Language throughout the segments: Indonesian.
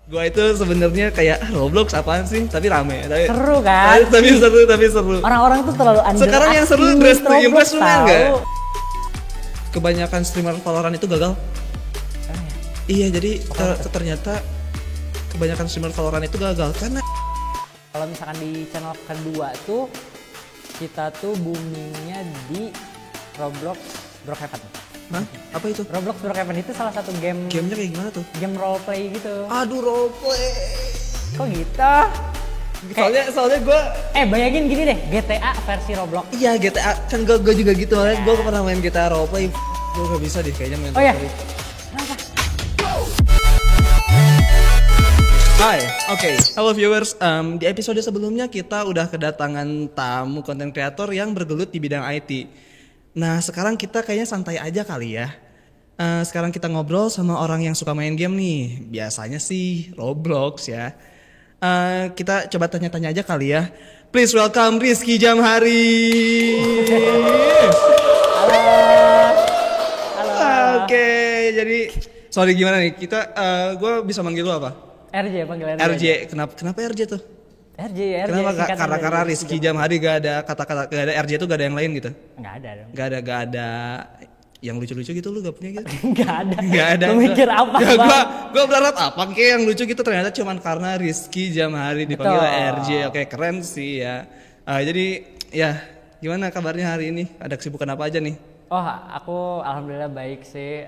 Gua itu sebenarnya kayak Roblox apaan sih, tapi rame. Seru kan? Tapi seru. Orang-orang tuh terlalu underestimate Sekarang yang seru Dress to Impress lu main nggak? tahu. Kebanyakan streamer Valorant itu gagal. Iya, jadi ternyata kebanyakan streamer Valorant itu gagal karena Kalau misalkan di channel kedua tuh kita tuh boomingnya di Roblox Brookhaven. Hah? Apa itu? Roblox Brookhaven itu salah satu gamenya kayak gimana tuh? game roleplay gitu. Aduh, roleplay. Kok gitu? Soalnya gue Bayangin gini deh, GTA versi Roblox. iya GTA kan gue juga gitu makanya gue pernah main GTA roleplay. Gue gak bisa deh kayaknya main Oh ya. roleplay. Kenapa? Hai, oke. Halo viewers, di episode sebelumnya kita udah kedatangan tamu konten kreator yang bergelut di bidang IT. Nah, sekarang kita kayaknya santai aja kali ya. Sekarang kita ngobrol sama orang yang suka main game nih. Biasanya sih Roblox ya. Kita coba tanya-tanya aja kali ya. Please welcome Rizky Jamhari. Halo. Oke, jadi sorry gimana nih? Gue bisa manggil lu apa? RJ, panggil RJ. RJ, kenapa RJ tuh? RJ. Kenapa singkatan karena dari Rizky Jamhari gak ada kata-kata, gak ada RJ tuh gak ada yang lain gitu? Nggak ada dong. Gak ada yang lucu-lucu gitu, lu gak punya gitu? Nggak ada. Gak ada. Lu mikir apa, Ya, Bang? gue berharap apa kayak yang lucu gitu, ternyata cuman karena Rizky Jamhari dipanggil Betul. RJ. Oke, keren sih ya. Jadi ya gimana kabarnya hari ini? Ada kesibukan apa aja nih? Oh, aku alhamdulillah baik sih.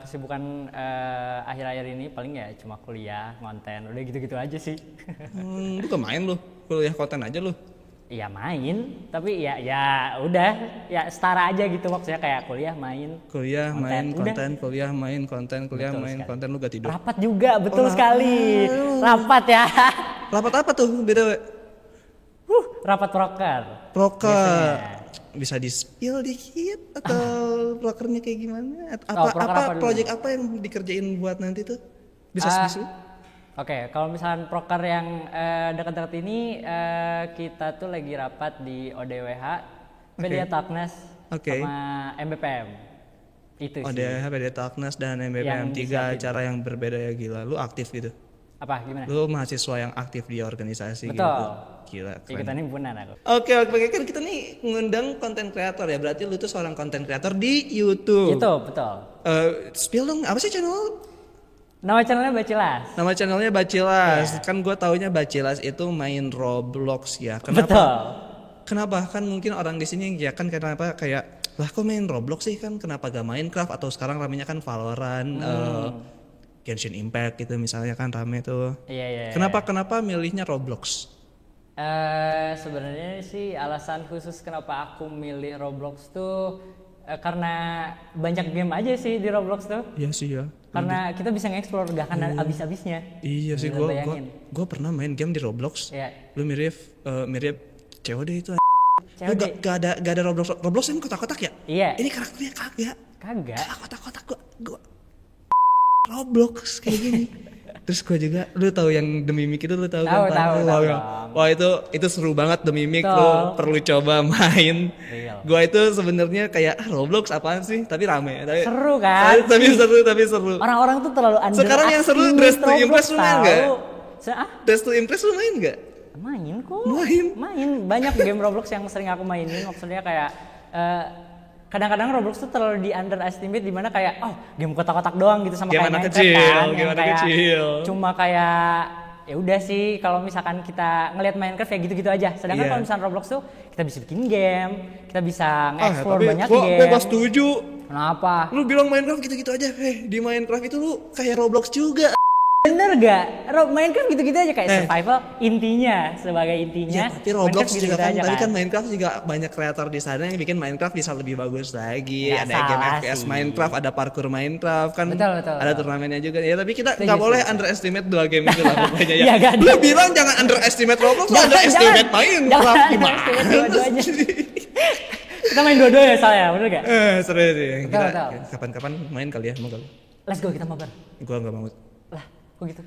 Kesibukan akhir-akhir ini paling ya cuma kuliah, konten, udah gitu-gitu aja sih. Lu gak main lu? Kuliah konten aja lu? Iya main, tapi ya udah, ya setara aja gitu maksudnya kayak kuliah main. Kuliah, Konten, main, udah. konten, kuliah, main, konten, kuliah, Betul main, sekali. konten, lu gak tidur? Rapat juga, betul Oh, sekali. Rapat ya. Rapat apa tuh BTW? Rapat proker. Proker. Biasanya. Bisa di-spill dikit atau prokernya kayak gimana? proker apa dulu? Project apa yang dikerjain buat nanti tuh? Bisa spill? Oke, kalau misalnya proker yang dekat-dekat ini kita tuh lagi rapat di ODWH, Media Talkness, Oke. sama MBPM. Itu sih. ODH, PD Talkness dan MBPM, Yang 3 disiapin. acara yang berbeda ya, gila. Lu aktif gitu? Apa gimana? Lu mahasiswa yang aktif di organisasi Betul. gitu? Gila, keren. Ikutan himpunan aku. Oke, kan kita nih ngundang konten kreator ya, berarti lu tuh seorang konten kreator di YouTube. Itu, betul. Spill dong, apa sih channel lu? Nama channelnya Bacilas. Nama channelnya Bacilas. Iya. Kan gue taunya Bacilas itu main Roblox ya. Kenapa? Betul. Kenapa? Kan mungkin orang di sini ya kan kenapa kayak lah kok main Roblox sih, kan kenapa gak Minecraft atau sekarang ramenya kan Valorant, Genshin Impact gitu misalnya kan rame tuh. Iya. Kenapa milihnya Roblox? Sebenarnya sih alasan khusus kenapa aku milih Roblox tuh karena banyak game aja sih di Roblox tuh. Iya sih ya. Karena kita bisa nge-explore gak akan habis-habisnya. Iya sih, Bisa bayangin. gue pernah main game di Roblox. Iya. Lu mirip COD itu. Lu COD. gak ada Roblox yang kotak-kotak ya? Iya. Ini karakternya kagak. Kagak. Kotak-kotak gua Roblox kayak gini. Terus gue juga, lu tahu yang The Mimic itu, lu tahu kan? Tahu Wah, dong. wah itu seru banget The Mimic, Betul. lu perlu coba main. Real. Gue itu sebenarnya kayak Roblox apaan sih, tapi rame. Seru kan? Tapi seru. Orang-orang tuh terlalu underestimate. Sekarang yang seru Dress to Impress lu main nggak? Dress to Impress lu main nggak? Main kok. Main. Banyak game Roblox yang sering aku mainin. Maksudnya kayak kadang-kadang Roblox tuh terlalu di underestimate, dimana kayak game kotak-kotak doang gitu sama Game kayak anak Minecraft kecil, kan, game yang anak kayak kecil. cuma kayak ya udah sih kalau misalkan kita ngelihat Minecraft kayak gitu-gitu aja. Sedangkan Iya. kalau misalkan Roblox tuh kita bisa bikin game, kita bisa nge-explore tapi banyak gua game. gak setuju. Kenapa? Lu bilang Minecraft gitu-gitu aja. Di Minecraft itu lu kayak Roblox juga. Bener gak? Minecraft gitu-gitu aja kayak survival sebagai Ya, intinya. tapi Roblox Minecraft juga kan, aja tapi kan Minecraft juga banyak kreator di sana yang bikin Minecraft bisa lebih bagus lagi. Nggak Ada game salah FPS sih. Minecraft, ada parkour Minecraft kan. Betul. Ada turnamennya juga. Ya tapi kita Setuju, nggak boleh setuju. underestimate dua game itu lah pokoknya ya. Iya, nggak ada. Lu bilang jangan underestimate Roblox, lu Jangan, underestimate jangan. Minecraft. Jangan Gimana? underestimate dua-duanya. Kita main dua-dua ya saya, bener gak? Seru sih. Kita Betul. kapan-kapan main kali ya, mau kali. Let's go kita mabar. Gua nggak mau. Lah, kok gitu?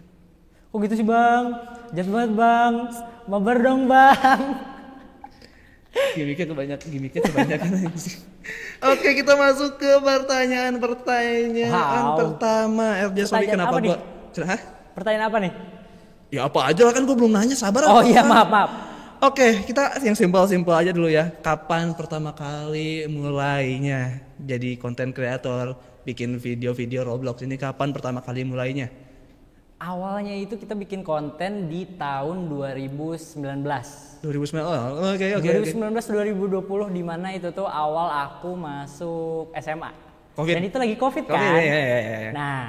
Kok gitu sih bang? Jahat banget bang. Mabar dong bang. Gimiknya kebanyakan aja. Oke, kita masuk ke pertanyaan Wow. pertama. RJ, sorry Pertanyaan kenapa apa nih? gua? Hah? Pertanyaan apa nih? Ya apa aja lah, kan gue belum nanya, sabar. Oh apa? iya, maaf. Oke, kita yang simpel-simpel aja dulu ya. Kapan pertama kali mulainya jadi konten kreator, bikin video-video Roblox ini, kapan pertama kali mulainya? Awalnya itu kita bikin konten di tahun 2019. 2009. Oh, oke. 2019 2020 di mana itu tuh awal aku masuk SMA. Covid. Dan itu lagi Covid kan. Ya. Nah,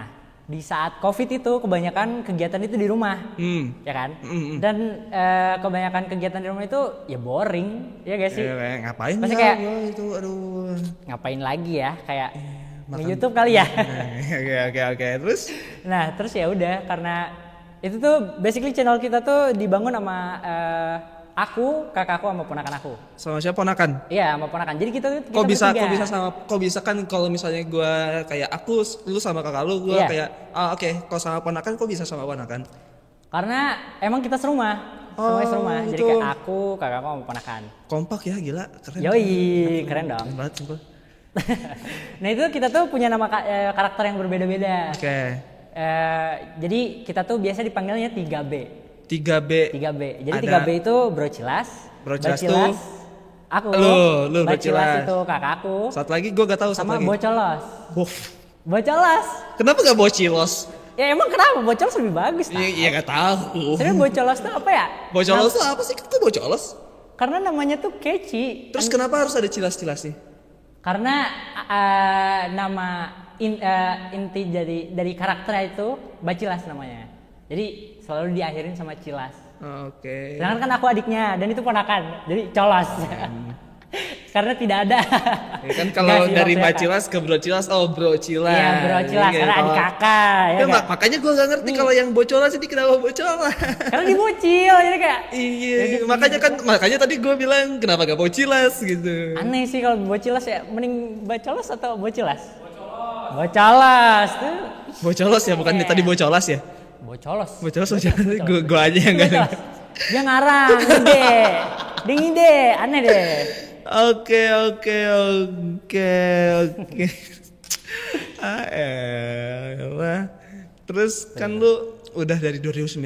di saat Covid itu kebanyakan kegiatan itu di rumah. Ya kan? Dan kebanyakan kegiatan di rumah itu ya boring, ya guys sih? Ngapain pasti ya kayak gua itu, aduh. Ngapain lagi ya? Kayak nge-YouTube kali ya. Oke. Terus? Nah, terus ya udah, karena itu tuh basically channel kita tuh dibangun sama aku, kakakku, sama ponakan aku. Sama siapa, ponakan? Iya, sama ponakan. Jadi kita Kok bisa bertiga. kok bisa kan kalau misalnya gue kayak aku, lu sama kakak lu, gue Iya. kayak oke, kalau sama ponakan kok bisa sama ponakan? Karena emang kita serumah. Semuanya serumah. Jadi gitu. kayak aku, kakakku, sama ponakan. Kompak ya, gila, keren. Yoi, keren dong. Keren banget sumpah. Nah itu kita tuh punya nama karakter yang berbeda-beda. Oke. Jadi kita tuh biasa dipanggilnya 3B. 3B. 3B. Jadi Ada 3B itu Bro Cilas. Bro Cilas tuh aku. lu Bro Bro Cilas Cilas. itu kakakku. Satu lagi gue gak tahu satu Sama lagi. Bocolos. Bof. Bocolos. Kenapa gak Bocilos? Ya emang kenapa Bocolos lebih bagus? Iya gak tahu. Sebenarnya Bocolos tuh apa ya? Bocolos tuh apa sih? Kok Bocolos? Karena namanya tuh catchy. Terus kenapa harus ada cilas-cilas nih? Karena nama inti dari karakternya itu Bacilas namanya. Jadi selalu diakhirin sama Cilas. Oke. Sedangkan kan aku adiknya dan itu ponakan. Jadi Colos. Karena tidak ada. Ya kan kalau Nggak sih, dari maksudnya Mbak kan. Cilas ke Bro Cilas, oh Bro Cilas. Iya, Bro Cilas Iya, karena adik kalau- kakak ya Ya, kan? makanya gue gak ngerti kalau yang Bocolas ini kenapa Bocolas. Karena dia bocil jadi kayak Iya, makanya tadi gue bilang kenapa gak Bocilas gitu. aneh sih kalau Bocilas ya. Mending Bacolos atau Bocilas? Bocolas tuh. Bocolos ya, bukan tadi Bocolas ya? Bocolos. Bocolos. Gue aja yang gak Bocolos. Dia ngarang, ide. Dia ngide, aneh deh. Oke. Elah. Terus kan lu udah dari 2019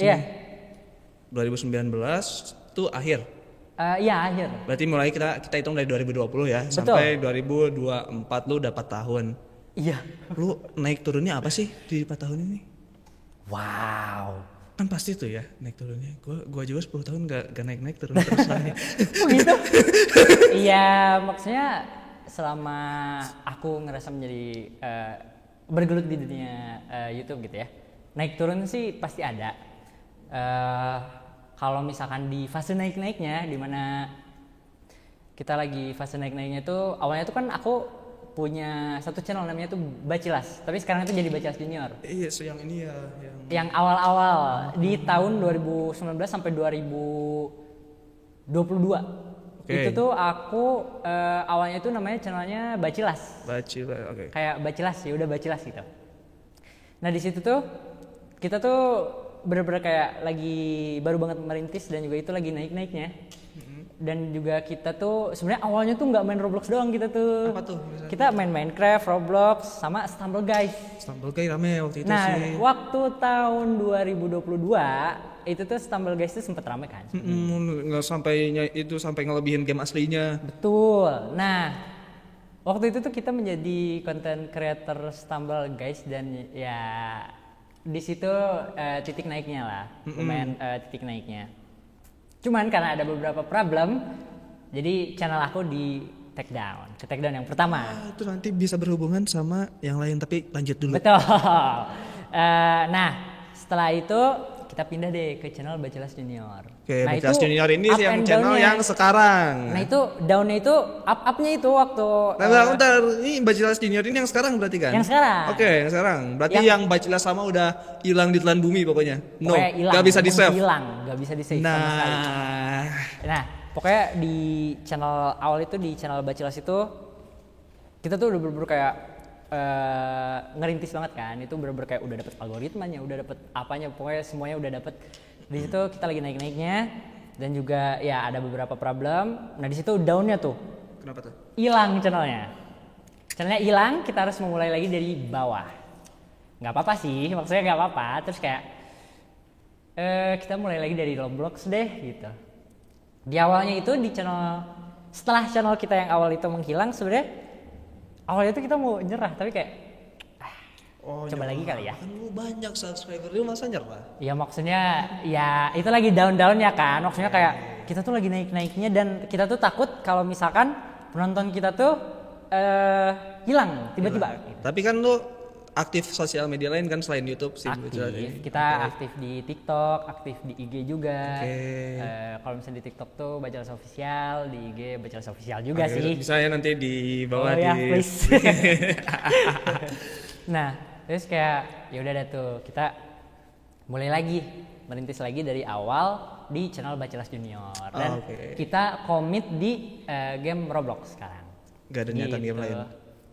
Iya. nih. 2019 tuh akhir. Iya akhir. Berarti mulai kita hitung dari 2020 ya, sampai 2024 lu udah 4 tahun. Iya. Lu naik turunnya apa sih di 4 tahun ini? Wow. Kan pasti tuh ya naik turunnya. Gua juga 10 tahun gak naik turun terus lagi. Oh gitu? Iya, maksudnya selama aku ngerasa menjadi bergelut di dunia YouTube gitu ya, naik turun sih pasti ada. Kalau misalkan di fase naik-naiknya, dimana kita lagi fase naik-naiknya itu, awalnya tuh kan aku punya satu channel namanya tuh Bacilas, tapi sekarang itu jadi Bacilas Junior. Iya, so yang ini ya, Yang awal-awal di tahun 2019 sampai 2022. Oke. Itu tuh aku awalnya itu namanya channelnya Bacilas. Bacila, oke. Kayak Bacilas ya udah Bacilas gitu. Nah di situ tuh kita tuh bener-bener kayak lagi baru banget merintis dan juga itu lagi naik-naiknya. Dan juga kita tuh sebenarnya awalnya tuh nggak main Roblox doang kita tuh. Apa tuh misalnya? Kita main Minecraft, Roblox, sama Stumble Guys. Stumble Guys rame waktu itu Nah, sih. waktu tahun 2022 itu tuh Stumble Guys tuh sempet rame kan? Nggak sampai ngelebihin game aslinya. Betul. Nah, waktu itu tuh kita menjadi content creator Stumble Guys dan ya di situ titik naiknya lah, lumayan titik naiknya. Cuman karena ada beberapa problem, jadi channel aku di take down yang pertama. Itu nanti bisa berhubungan sama yang lain, tapi lanjut dulu. Betul. Nah, setelah itu kita pindah deh ke channel Bacilas Junior. Oke, Nah, Bacilas itu Junior ini up yang and channel down-nya. yang sekarang. Nah itu daunnya itu up-upnya itu waktu Bentar, ini Bacilas Junior ini yang sekarang berarti kan? Yang sekarang. Oke, yang sekarang. Berarti yang Bacilas sama udah hilang di telan bumi pokoknya. No, pokoknya hilang, gak bisa di save. hilang, gak bisa di save sama sekali. Nah, Nah, pokoknya di channel awal itu di channel Bacilas itu kita tuh udah bener-bener kayak ngerintis banget kan. Itu bener-bener kayak udah dapet algoritmanya, udah dapet apanya, pokoknya semuanya udah dapet. Di situ kita lagi naik-naiknya dan juga ya ada beberapa problem. Nah di situ downnya tuh kenapa tuh? hilang channelnya. Channelnya hilang, kita harus memulai lagi dari bawah. nggak apa-apa sih, maksudnya nggak apa-apa. Terus kayak kita mulai lagi dari Roblox deh gitu. Di awalnya itu di setelah channel kita yang awal itu menghilang, sebenarnya awalnya itu kita mau nyerah, tapi kayak coba lagi kali ya. Kan lu banyak subscriber, lu masa nyerah? Ya maksudnya ya itu lagi down-downnya kan. Maksudnya kayak kita tuh lagi naik-naiknya dan kita tuh takut kalau misalkan penonton kita tuh hilang tiba-tiba. Gitu. Tapi kan lu aktif sosial media lain kan selain YouTube sih? Aktif. Kita aktif di TikTok, aktif di IG juga. Kalau misalnya di TikTok tuh Bacalas Official, di IG Bacalas Official juga sih. Bisa ya nanti di bawah ya, please. Nah, terus kayak ya udah dah tuh kita mulai lagi merintis lagi dari awal di channel Bacalas Junior dan kita komit di game Roblox sekarang. Gak ada niatan game lain?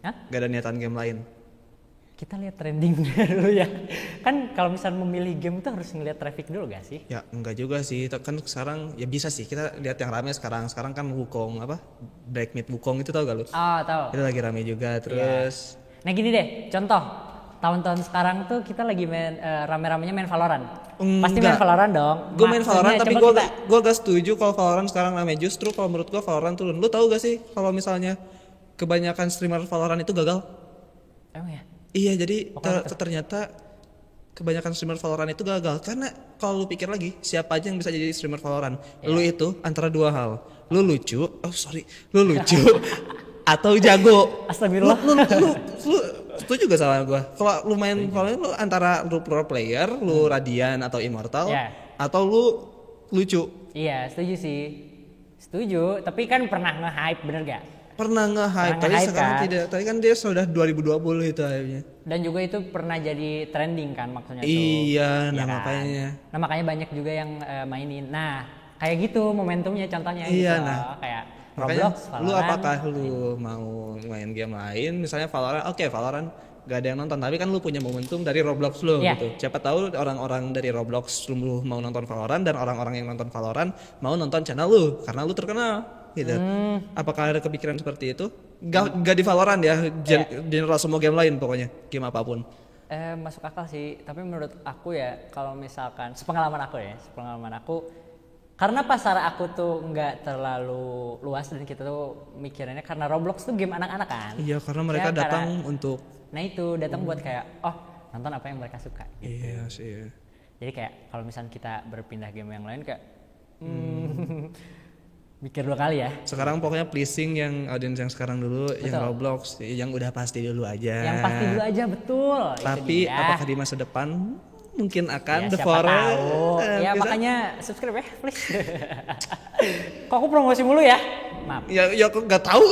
Hah? Gak ada niatan game lain? Kita lihat trending dulu ya. Kan kalau misalnya memilih game tuh harus ngeliat traffic dulu gak sih? Ya enggak juga sih. Kan sekarang ya bisa sih kita lihat yang rame sekarang. Sekarang kan Wukong Black Myth Wukong itu tau gak lu? Tahu. Itu lagi rame juga terus. Nah gini deh, contoh tahun-tahun sekarang tuh kita lagi main rame-ramenya main Valorant. Pasti main Valorant dong. Gue main Valorant tapi gue gak setuju kalau Valorant sekarang rame. Justru kalau menurut gue Valorant turun. Lu tahu gak sih kalau misalnya kebanyakan streamer Valorant itu gagal? Emang ya? Iya, jadi ternyata kebanyakan streamer Valorant itu gagal karena kalau lu pikir lagi siapa aja yang bisa jadi streamer Valorant? Lu itu antara dua hal. Lu lucu atau jago. Astagfirullah. Lu setuju gak sama gua? Kalau lu main Valorant lu antara lu pro player, lu Radiant atau Immortal atau lu lucu. Iya, setuju sih. Setuju, tapi kan pernah nge-hype bener gak? Pernah nge-hype, tapi sekarang tidak. Tadi kan dia sudah 2020 itu hype-nya. Dan juga itu pernah jadi trending kan maksudnya tuh. Iya, makanya. Nah makanya banyak juga yang mainin. Nah kayak gitu momentumnya contohnya iya, gitu. Kayak Roblox, Valorant. Lu apakah lu mau main game lain? Misalnya Valorant, Valorant gak ada yang nonton. Tapi kan lu punya momentum dari Roblox lu gitu. Siapa tahu orang-orang dari Roblox lu mau nonton Valorant dan orang-orang yang nonton Valorant mau nonton channel lu karena lu terkenal. Gitu. Apakah ada kepikiran seperti itu? Gak di Valorant ya, general semua game lain pokoknya, game apapun. Masuk akal sih, tapi menurut aku ya kalau misalkan sepengalaman aku karena pasar aku tuh nggak terlalu luas dan kita tuh mikirannya karena Roblox tuh game anak-anak kan. Iya, karena mereka datang untuk. Nah itu datang buat kayak nonton apa yang mereka suka. Gitu. Iya sih. Jadi kayak kalau misalnya kita berpindah game yang lain kayak mikir dua kali ya. Sekarang pokoknya pleasing yang audiens yang sekarang dulu, yang Roblox, yang udah pasti dulu aja. Yang pasti dulu aja, betul. Tapi apakah di masa depan mungkin akan The Forest? Ya makanya subscribe ya, please. Kok aku promosi mulu ya? Maaf. Ya aku nggak tahu.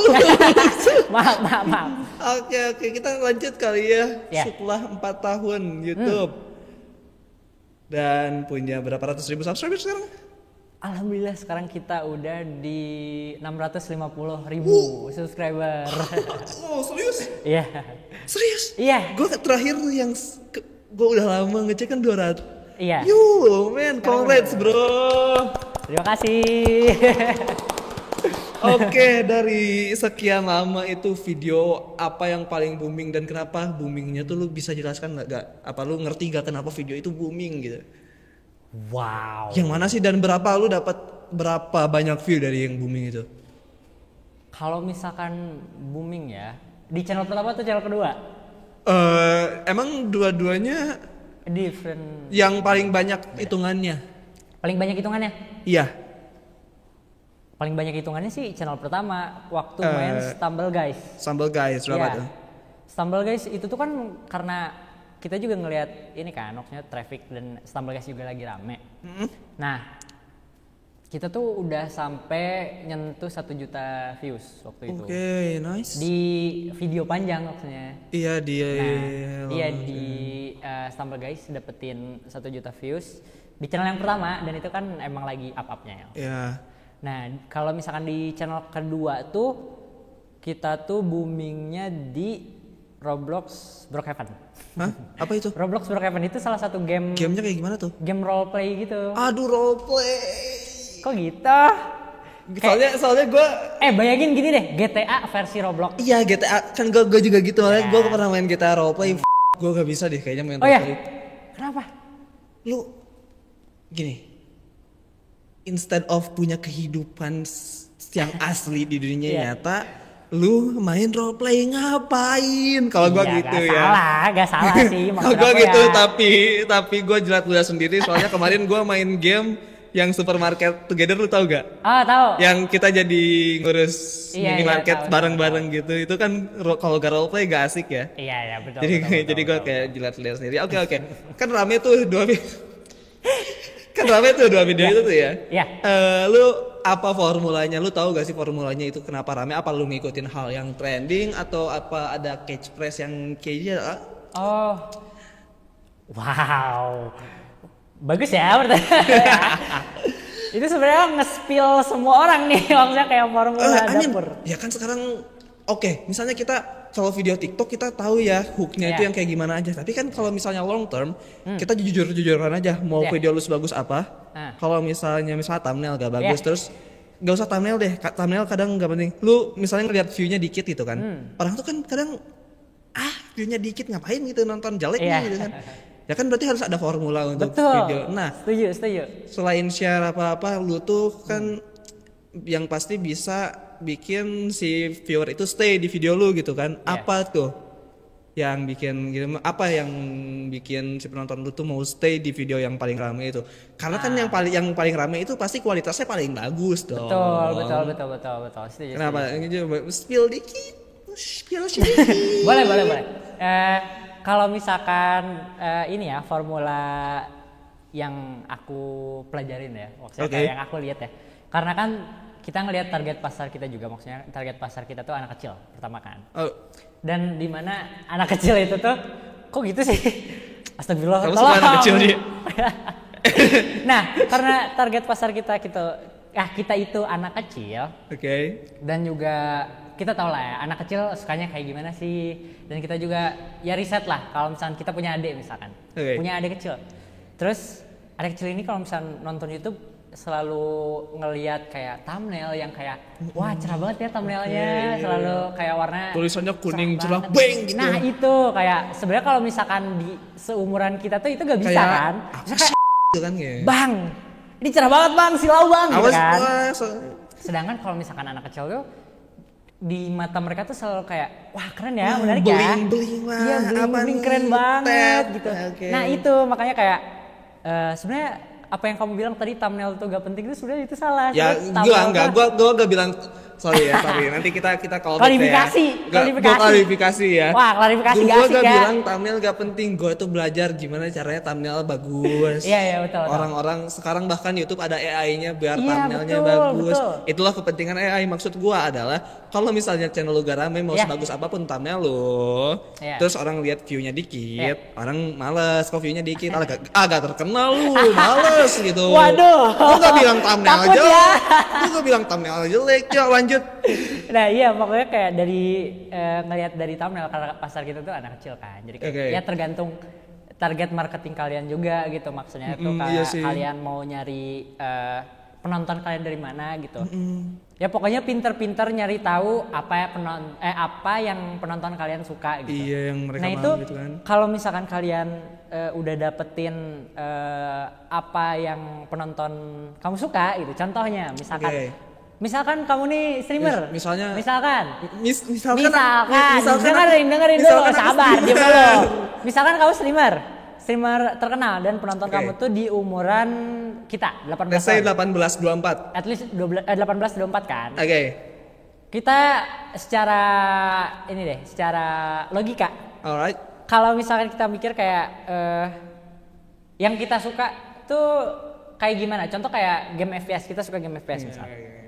maaf. Oke, kita lanjut kali ya. Setelah 4 tahun YouTube dan punya berapa ratus ribu subscriber sekarang? Alhamdulillah sekarang kita udah di 650.000 subscriber. Oh serius? Iya. Serius? Iya. Gue terakhir yang gue udah lama ngecek kan 200. Iya. Man, congrats bro. Terima kasih. Oke, dari sekian lama itu video apa yang paling booming dan kenapa boomingnya tuh lu bisa jelaskan nggak? Apa lu ngerti gak kenapa video itu booming gitu? Wow. Yang mana sih dan lu dapat berapa banyak view dari yang booming itu? Kalau misalkan booming ya, di channel pertama atau channel kedua? Emang dua-duanya different. Yang paling banyak hitungannya? Paling banyak hitungannya? Iya. Paling banyak hitungannya sih channel pertama waktu main Stumble Guys. Stumble Guys berapa tuh? Stumble Guys itu tuh kan karena kita juga ngelihat ini kan, maksudnya traffic dan Stumble Guys juga lagi rame. Nah, kita tuh udah sampai nyentuh 1 juta views waktu itu. Oke, nice. Di video panjang maksudnya. Iya di Stumble Guys dapetin 1 juta views di channel yang pertama dan itu kan emang lagi up-upnya ya. Iya. Nah, kalau misalkan di channel kedua tuh kita tuh boomingnya di Roblox Brookhaven. Hah? Apa itu? Roblox Brookhaven itu salah satu game. Gamenya kayak gimana tuh? Game roleplay gitu. Aduh, roleplay. Kok gitu? Soalnya gue. Bayangin gini deh, GTA versi Roblox. Iya GTA, kan gue juga gitu. Gue pernah main GTA roleplay. gue gak bisa deh kayaknya main Oh ya, roleplay. kenapa? Lu gini, instead of punya kehidupan yang asli di dunia Iya. nyata, lu main roleplay ngapain? Kalau gua Iya, gitu gak ya. salah, gak salah sih. Kalau Maksud gua aku gitu, ya. tapi gua jelas sendiri soalnya kemarin gua main game yang supermarket together, lu tau gak? Oh, tahu. Yang kita jadi ngurus Iya, minimarket tahu, bareng-bareng gitu. Itu kan kalau gak roleplay gak asik ya. Iya, betul. Jadi betul, gue betul. kayak jelas sendiri. Oke. Kan rame tuh dua video itu tuh ya. Iya. Lu apa formulanya? Lu tahu gak sih formulanya itu kenapa rame? Apa lu ngikutin hal yang trending atau apa ada catchphrase yang kayaknya Oh. Wow. Bagus ya pertanyaan. Itu sebenarnya nge-spill semua orang nih, maksudnya kayak formula dapur. ya kan sekarang oke, misalnya kita kalau video TikTok kita tahu ya hooknya itu Iya. yang kayak gimana aja. Tapi kan kalau misalnya long term, kita jujur-jujuran aja mau Iya. video lu sebagus apa. Nah. Kalau misalnya thumbnail gak bagus, Iya. terus gak usah thumbnail deh. Thumbnail kadang gak penting. Lu misalnya ngeliat view-nya dikit gitu kan. Orang tuh kan kadang view-nya dikit ngapain gitu nonton jelek Iya. nih gitu kan. Ya kan berarti harus ada formula untuk Betul. video. Nah, Setuju. selain share apa-apa, lu tuh kan yang pasti bisa bikin si viewer itu stay di video lu gitu kan. Iya. Apa tuh yang bikin gitu, apa yang bikin si penonton lu tuh mau stay di video yang paling rame itu? Karena kan yang paling rame itu pasti kualitasnya paling bagus dong. Betul. Setuju. Kenapa? Spill dikit. Spill sedikit. Boleh. Kalau misalkan ini ya formula yang aku pelajarin ya, maksudnya Oke. kayak yang aku lihat ya. Karena kan kita ngelihat target pasar kita juga, maksudnya target pasar kita tuh anak kecil pertama kan. Oh, Dan di mana anak kecil itu tuh kok gitu sih? Astagfirullah. kamu suka anak kecil sih? Nah, karena target pasar kita kita itu anak kecil. Oke. Dan juga kita tahu lah ya anak kecil sukanya kayak gimana sih, dan kita juga ya riset lah kalau misalkan kita punya adik misalkan. Oke. Punya adik kecil, terus adik kecil ini kalau misalkan nonton YouTube selalu ngelihat kayak thumbnail yang kayak wah cerah banget ya thumbnailnya, selalu kayak warna Tulisannya kuning cerah banget. beng gitu. Nah itu kayak sebenarnya kalau misalkan di seumuran kita tuh itu gak bisa Kayak kan. Misalnya kayak gitu kan ya. bang ini cerah banget bang, silau bang gitu Awas, kan. awas. Sedangkan kalau misalkan anak kecil tuh di mata mereka tuh selalu kayak wah keren ya, menarik ya. Bling-bling lah. Iya, Apa bling-bling nih? keren banget Tet. gitu. Oke. Nah, itu makanya kayak sebenarnya apa yang kamu bilang tadi thumbnail tuh gak penting itu sebenarnya itu salah. Ya, Sebenarnya thumbnail gua enggak bilang sorry. Nanti kita call back Klarifikasi, ya. Gua klarifikasi ya. Wah, klarifikasi gak Gua asik gak ya. bilang thumbnail gak penting. Gua tuh belajar gimana caranya thumbnail bagus. Iya, betul. Orang-orang sekarang bahkan YouTube ada AI-nya biar Iya, thumbnailnya betul, bagus. betul. Itulah kepentingan AI. Maksud gua adalah kalau misalnya channel lu gak rame mau Iya. sebagus apapun thumbnail lu, Iya. terus orang lihat view-nya dikit, Iya. orang males. Kok view-nya dikit? Agak terkenal lu, males gitu. Waduh. Lu gak bilang thumbnail Takut aja. ya. Lu gak bilang thumbnail jelek. Yuk lanjut. Nah iya pokoknya kayak dari ngelihat dari thumbnail karena pasar kita tuh anak kecil kan, jadi kayak Oke. ya tergantung target marketing kalian juga gitu, maksudnya tuh iya kayak sih. kalian mau nyari penonton kalian dari mana gitu. Ya pokoknya pinter-pinter nyari tahu apa yang penonton kalian suka gitu. Iya, yang mereka Nah mau itu gitu kan. kalau misalkan kalian udah dapetin apa yang penonton kamu suka gitu, contohnya misalkan. Oke. Misalkan kamu nih streamer, Misalnya- misalkan Misalkan dengerin dulu, misalkan aku sabar, diam streamer. dulu. Misalkan kamu streamer terkenal dan penonton Oke. kamu tuh di umuran kita 18 Let's say tahun. 18-24. At least 18-24 kan. Oke. Kita secara logika, Alright. kalau misalkan kita mikir kayak yang kita suka tuh kayak gimana? Contoh kayak game FPS, kita suka game FPS misalnya.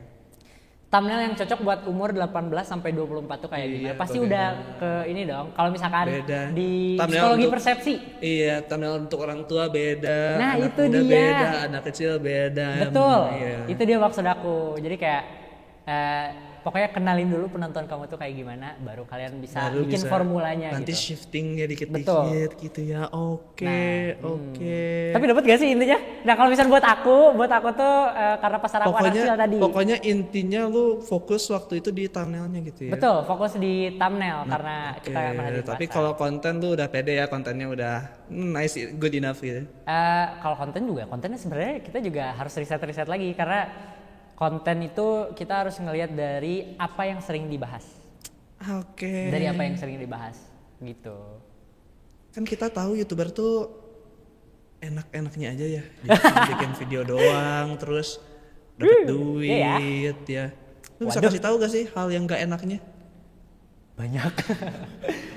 Thumbnail yang cocok buat umur 18 sampai 24 tuh kayak gimana? Pasti beda. udah ke ini dong. Kalau misalkan Beda. di Thumbnail psikologi untuk- persepsi. Iya, thumbnail untuk orang tua beda, Nah, anak itu muda dia. beda, anak kecil beda. Betul. Iya. Itu dia maksud aku. Jadi kayak pokoknya kenalin dulu penonton kamu tuh kayak gimana, baru kalian bisa Baru bikin bisa formulanya nanti gitu. shiftingnya Betul. dikit-dikit gitu ya. Oke. Tapi dapat gak sih intinya? Nah kalau misalnya buat aku tuh karena pasar aku anak kecil tadi. Pokoknya intinya lu fokus waktu itu di thumbnailnya gitu ya. Betul, fokus di thumbnail karena kita pernah di Tapi pasar. kalau konten lu udah pede ya, kontennya udah nice, good enough gitu. Kalau kontennya sebenarnya kita juga harus riset lagi karena konten itu kita harus ngelihat dari apa yang sering dibahas. Oke. Dari apa yang sering dibahas gitu. Kan kita tahu YouTuber tuh enak-enaknya aja ya. Bikin video doang terus dapat duit iya ya. Lu bisa Waduh. kasih tahu gak sih hal yang gak enaknya? Banyak.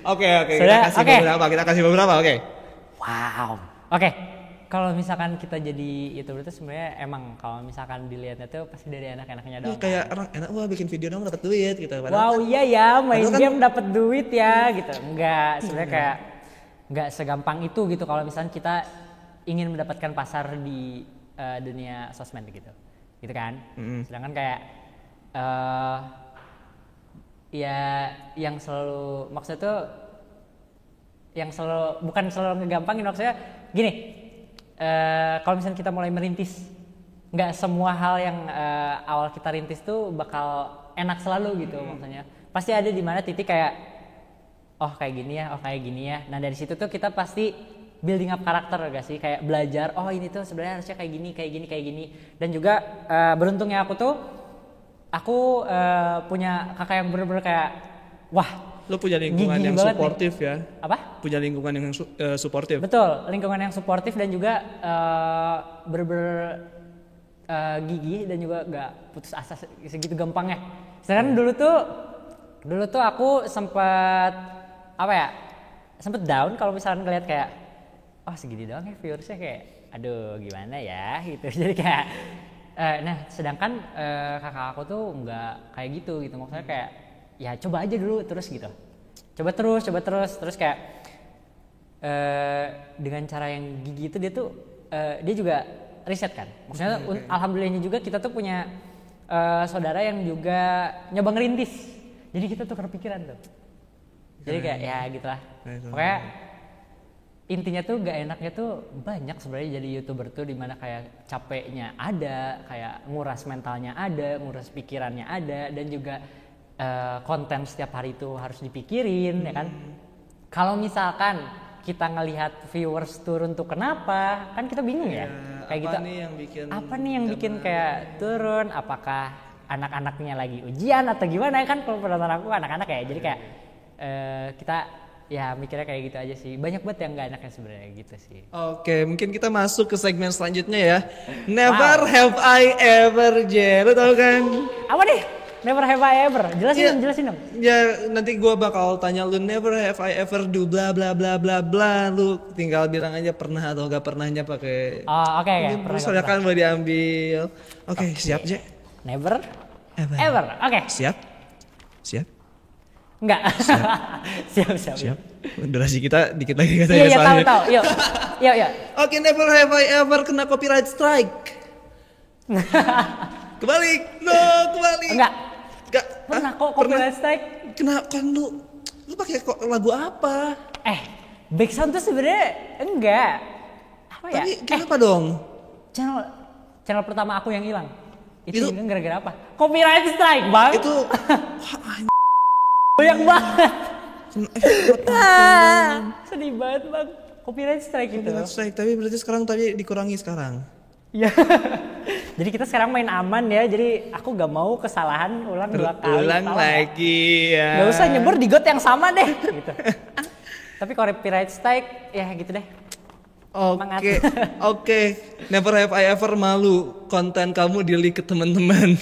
Oke, Sudah, kita kasih beberapa, oke. Wow. Oke. Kalau misalkan kita jadi YouTuber itu sebenarnya emang kalau misalkan dilihatnya tuh pasti dari enak-enaknya doang. Kayak orang enak, wah bikin video dong dapat duit gitu. Wow, iya ya, main padahal kan- game dapat duit ya gitu. Enggak, sebenarnya kayak enggak segampang itu gitu kalau misalnya kita ingin mendapatkan pasar di dunia sosmed gitu. Gitu kan? Sedangkan kayak ya yang selalu maksudnya tuh yang selalu bukan selalu ngegampangin, maksudnya gini. Kalau misalnya kita mulai merintis, nggak semua hal yang awal kita rintis tuh bakal enak selalu gitu. Maksudnya pasti ada di mana titik kayak oh kayak gini ya, oh kayak gini ya. Nah dari situ tuh kita pasti building up karakter gak sih, kayak belajar oh ini tuh sebenarnya harusnya kayak gini. Dan juga beruntungnya aku tuh punya kakak yang bener-bener kayak wah. Lu punya lingkungan Gigi yang banget suportif ya. Apa? Punya lingkungan yang suportif. Betul, lingkungan yang suportif dan juga gigih dan juga gak putus asa segitu gampangnya. Sedangkan dulu tuh aku sempet down kalau misalnya ngeliat kayak oh segini doang ya viewersnya, kayak aduh gimana ya gitu. Jadi kayak nah sedangkan kakak aku tuh nggak kayak gitu maksudnya kayak ya coba aja dulu terus gitu, coba terus kayak dengan cara yang gigi itu dia juga riset kan, maksudnya alhamdulillahnya juga kita tuh punya saudara yang juga nyoba ngerintis, jadi kita tuh kepikiran tuh, jadi kayak ya gitulah. Pokoknya intinya tuh gak enaknya tuh banyak sebenarnya jadi YouTuber tuh, dimana kayak capeknya ada, kayak nguras mentalnya ada, nguras pikirannya ada, dan juga konten setiap hari itu harus dipikirin ya kan. Kalau misalkan kita ngelihat viewers turun tuh kenapa, kan kita bingung ya kayak gitu. Apa nih yang bikin kayak turun, apakah anak-anaknya lagi ujian atau gimana ya kan. Kalau penonton aku anak-anak ya, jadi kayak kita ya mikirnya kayak gitu aja sih. Banyak banget yang gak enaknya sebenarnya gitu sih. Oke, mungkin kita masuk ke segmen selanjutnya ya. Never have I ever, J. Lu tau kan? Apa nih? Never have I ever. Jelasin dong. Ya, nanti gua bakal tanya lu never have I ever do bla bla bla bla bla. Lu tinggal bilang aja pernah atau gak pernahnya pakai. Oh, oke. Silakan mau diambil. Oke, siap, J. Never ever. Oke. Siap. Enggak. Siap. Durasi kita dikit lagi katanya. Iya, tahu. Yuk. Oke, never have I ever kena copyright strike. Kebalik. Enggak. Enggak. Pernah kok copyright strike. Kenapa kan lu pakai lagu apa? Backsound tuh sebenarnya enggak. Apa ya? Tapi kenapa dong? Channel pertama aku yang hilang. Itu gara-gara apa? Copyright strike, Bang. Itu banyak banget. Sedih banget, Bang. Copyright strike itu. Copyright strike, tapi berarti dikurangi sekarang. Iya. Jadi kita sekarang main aman ya. Jadi aku gak mau kesalahan ulang 2 kali. Ulang lagi ya. Gak usah nyebur di got yang sama deh. Gitu. Tapi copyright strike ya gitu deh. Oke. Never have I ever malu konten kamu di-leak ke teman-teman.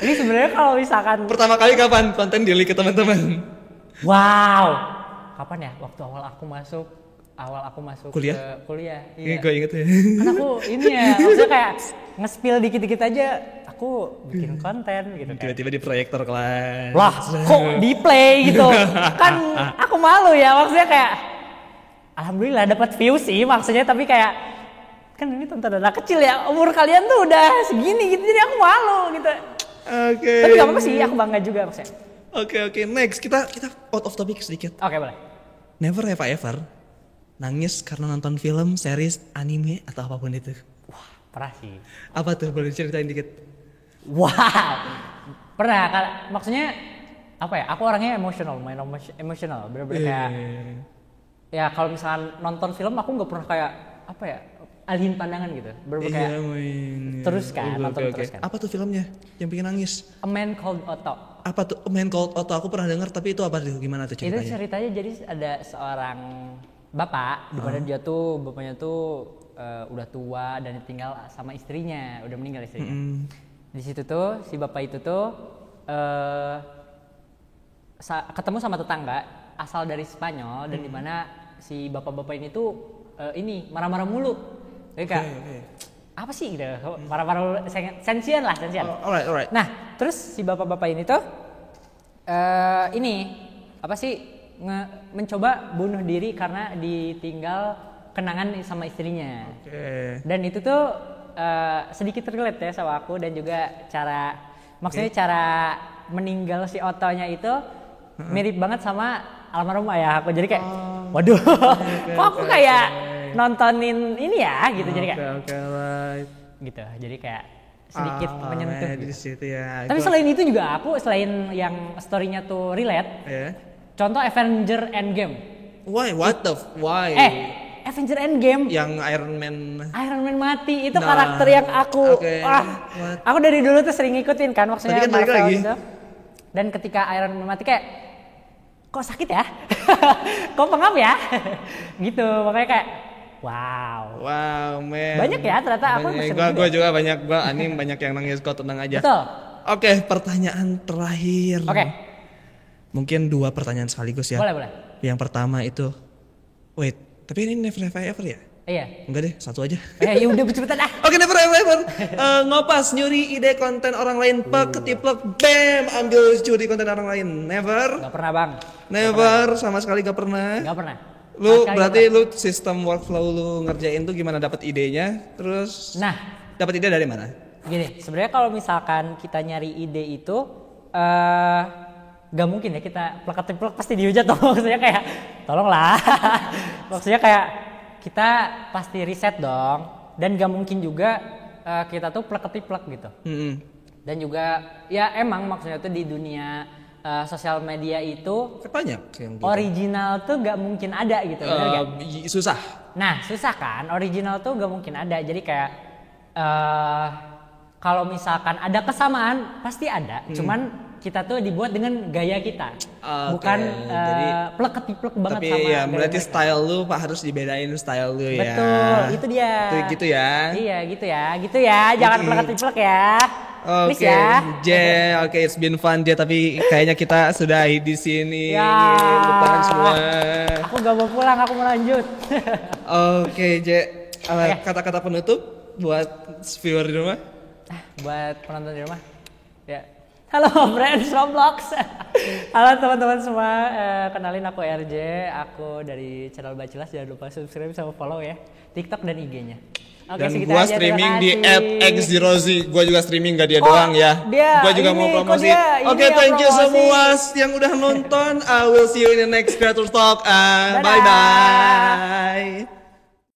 Ini sebenarnya kalau misalkan pertama kali kapan konten di-leak ke teman-teman? Wow. Kapan ya? Waktu awal aku masuk kuliah? Ke kuliah. Iya. Gue inget ya. Kan aku ini ya, maksudnya kayak nge-spill dikit-dikit aja aku bikin konten gitu kan. Tiba-tiba di proyektor kelas. Lah, kok di play gitu. Kan aku malu ya, maksudnya kayak alhamdulillah dapat view sih maksudnya, tapi kayak kan ini tonton anak kecil ya, umur kalian tuh udah segini gitu, jadi aku malu gitu. Oke. Tapi gak apa-apa sih, aku bangga juga maksudnya. Oke, next kita out of topic sedikit. Oke, boleh. Never have I ever nangis karena nonton film, series, anime atau apapun itu. Wah, pernah sih. Apa tuh, boleh ceritain dikit? Wow, pernah. Maksudnya apa ya? Aku orangnya emosional, main emosional, bener-bener kayak. Ya kalau misalkan nonton film aku nggak pernah kayak apa ya, alihin pandangan gitu, bener-bener kayak. Terus kan, nonton terus kan. Apa tuh filmnya yang bikin nangis? A Man Called Otto. Apa tuh A Man Called Otto? Aku pernah dengar tapi itu apa tuh? Gimana tuh ceritanya? Itu ceritanya jadi ada seorang bapak, di mana dia tuh bapaknya tuh udah tua dan tinggal sama istrinya, udah meninggal istrinya. Di situ tuh si bapak itu tuh ketemu sama tetangga asal dari Spanyol dan di mana si bapak-bapak ini tuh ini marah-marah mulu. Jadi kayak apa sih gitu, marah-marah sensian lah. Alright. Nah, terus si bapak-bapak ini tuh ini apa sih mencoba bunuh diri karena ditinggal kenangan sama istrinya. Dan itu tuh sedikit relate ya sama aku, dan juga maksudnya cara meninggal si Otonya itu mirip banget sama almarhum ayah aku. Jadi kayak waduh, kok aku kayak nontonin ini ya gitu. Jadi kayak right. gitu. Jadi kayak sedikit menyentuh gitu. Di situ ya. Tapi selain itu juga aku, selain yang story-nya tuh relate, contoh Avenger Endgame. Why? Why? Avenger Endgame yang Iron Man mati itu karakter yang aku aku dari dulu tuh sering ngikutin kan, maksudnya kan Marvel lagi. gitu. Dan ketika Iron Man mati kayak kok sakit ya? Kok pengap ya? gitu. Makanya kayak wow man. Banyak ya ternyata aku. Gue juga banyak, banyak yang nangis, kok tenang aja. Betul. Oke, pertanyaan terakhir. Oke. Mungkin 2 pertanyaan sekaligus ya. Boleh. Yang pertama itu, wait, tapi ini never have I ever ya? Iya. Enggak deh, 1 aja. Ya udah cepetan ah. Oke, never have I ever ngopas, nyuri ide konten orang lain, ketiplek, bam, ambil curi konten orang lain. Never? Gak pernah bang. Never, sama sekali gak pernah. Gak pernah. Lu berarti lu sistem workflow lu ngerjain tuh gimana dapat idenya? Terus dapat ide dari mana? Gini, sebenarnya kalau misalkan kita nyari ide itu gak mungkin ya kita plek-plek pasti dihujat dong. Maksudnya kayak tolonglah. Maksudnya kayak kita pasti riset dong, dan gak mungkin juga kita tuh plek-plek gitu. Dan juga ya emang maksudnya tuh di dunia sosial media itu banyak yang gitu. Original tuh gak mungkin ada gitu. Susah. Nah susah kan, original tuh gak mungkin ada. Jadi kayak kalau misalkan ada kesamaan pasti ada, cuman kita tuh dibuat dengan gaya kita, bukan plek-ketiplek banget tapi sama ya berarti mereka. Style lu harus dibedain style lu ya. Betul, itu dia. Gitu ya. Iya gitu ya, jangan plek-ketiplek ya. Oke, oke, it's been fun tapi kayaknya kita sudahi di sini. Ya. Lupakan semua. Aku gak mau pulang, aku mau lanjut. Oke, kata-kata penutup buat viewer di rumah. Buat penonton di rumah. Ya. Halo friends Roblox. Halo teman-teman semua, kenalin aku RJ, aku dari channel Bacilas. Jangan lupa subscribe sama follow ya TikTok dan IG-nya. Oke, dan gua streaming di @xzerozy. Gua juga streaming, gak dia doang ya. Gua juga mau promosi. Oke, thank you semua yang udah nonton. I will see you in the next Creator Talk. Bye bye.